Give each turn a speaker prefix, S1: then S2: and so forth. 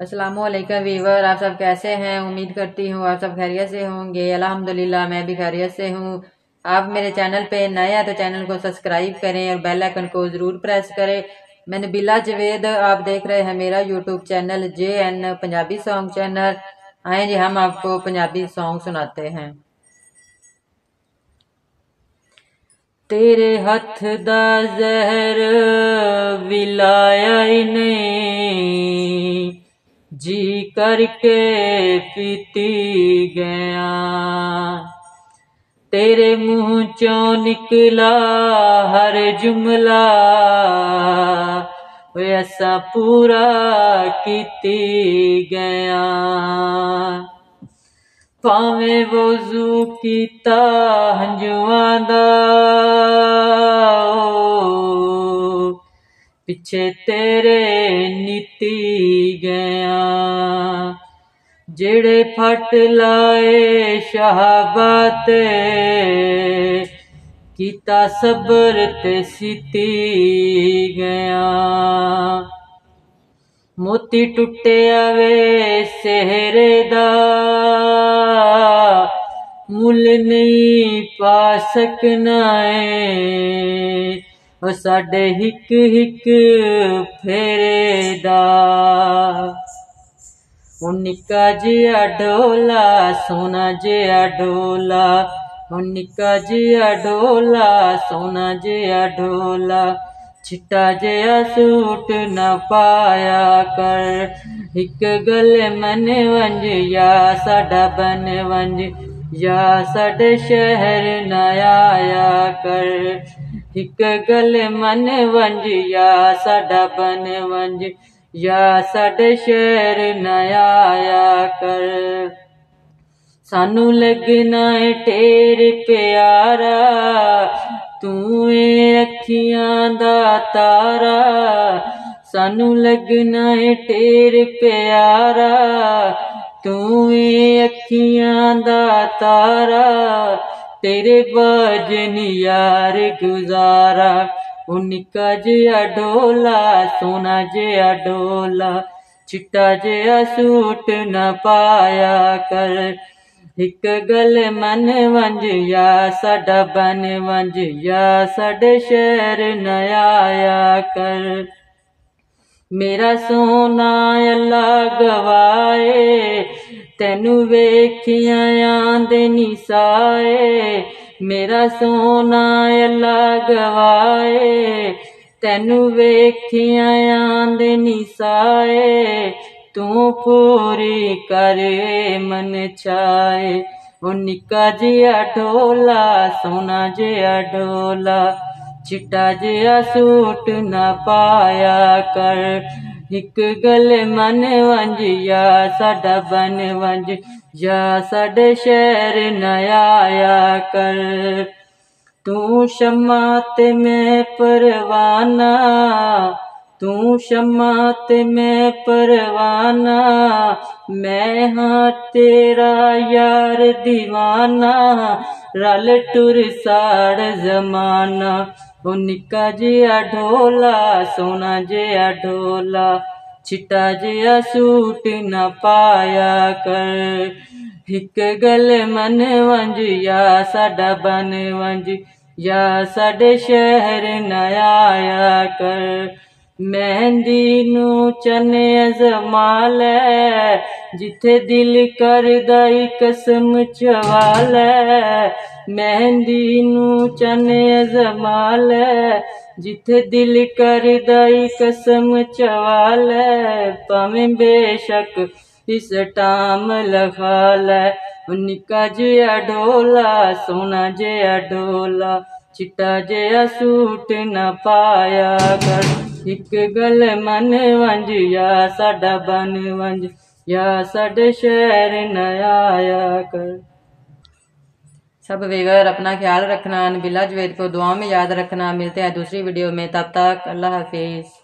S1: अस्सलामुअलैकुम वीवर, आप सब कैसे हैं। उम्मीद करती हूँ आप सब खैरियत से होंगे। अल्हम्दुलिल्लाह मैं भी खैरियत से हूँ। आप मेरे चैनल पे नए हैं तो चैनल को सब्सक्राइब करें और बेल आइकन को ज़रूर प्रेस करें। मैं नबीला जवेद, आप देख रहे हैं मेरा YouTube channel JN Punjabi song channel. आए जी, हम आपको पंजाबी सॉन्ग सुनाते हैं। तेरे हथ दा जहर विलाया ही नहीं, जी करके पीती गया। तेरे मुंह चों निकला हर जुमला, ऐसा पूरा कीती गया। भावें वज़ू कीता हंजुआं दा, पिछे तेरे नीती गया। जेड़े फट लाए शहाबा ते, कीता सबर ते सीती गया। मोती टुटिया वे सेहरे दा, मुल नहीं पा सकना है, ओ साडे हिक हिक फेरे दा। ओ निक्का जिहा ढोला सोना जिहा ढोला, ओ निक्का जिहा ढोला सोना जिहा ढोला। चिट्टा जिहा सूट न पाया कर, एक गल मन वंज या साडा बन वंज, या साडे शहर न आया कर। एक गल मन वंज या साडा बन वंज, या साडे शहर न आया कर। सानू लगना है ढेर प्यारा, तू ए अखियां दा तारा। सानू लगना है ढेर प्यारा, तू ए अखियां दा तारा। तेरे बाजन यार गुजारा, ओ निक्का जिहा ढोला सोना जिहा ढोला। चिट्टा जिहा सूट न पाया कर, एक गल मन वंज या साडा बन वंज, या साडे शहर न आया कर। मेरा सोना अल्लाह गवाए, तैनू वेखिया आंदे नी साए। मेरा सोना अल्लाह गवाए, तैनू वेखिया आंदे नी साए। तू पूरी करे मन चाए, ओ निक्का जिहा ढोला सोना जिहा ढोला। चिट्टा जिहा सूट न पाया कर, एक गल मन वंज या साडा बन वंज, या साडे शहर न आया कर। तू शम्मा ते मैं परवाना, तू शम्मा ते मैं परवाना। मैं हाँ तेरा यार दीवाना, रल टुर साड़ जमाना। ओ निक्का जिहा ढोला सोना जिहा ढोला, चिट्टा जिहा सूट न पाया कर। एक गल मन वंज या साडा बन वंज, या साडे शहर न आया कर। मेहंदी नू चने अज़मा लै, जिथे दिल करदा ई कसम चवा लै। मेहंदी नू चने अज़मा लै, जिथे दिल करदा ई कसम चवा लै। भावें बेशक इस टाम लखा लै, निक्का जिहा ढोला सोना जिहा ढोला। चिट्टा जिहा सूट न पाया कर, एक गल मन वंज या साडा बन वंज, या साडे शहर न आया कर। सब वीवर अपना ख्याल रखना, नबीला जवेद को दुआ में याद रखना। मिलते हैं दूसरी वीडियो में, तब तक अल्लाह हाफिज।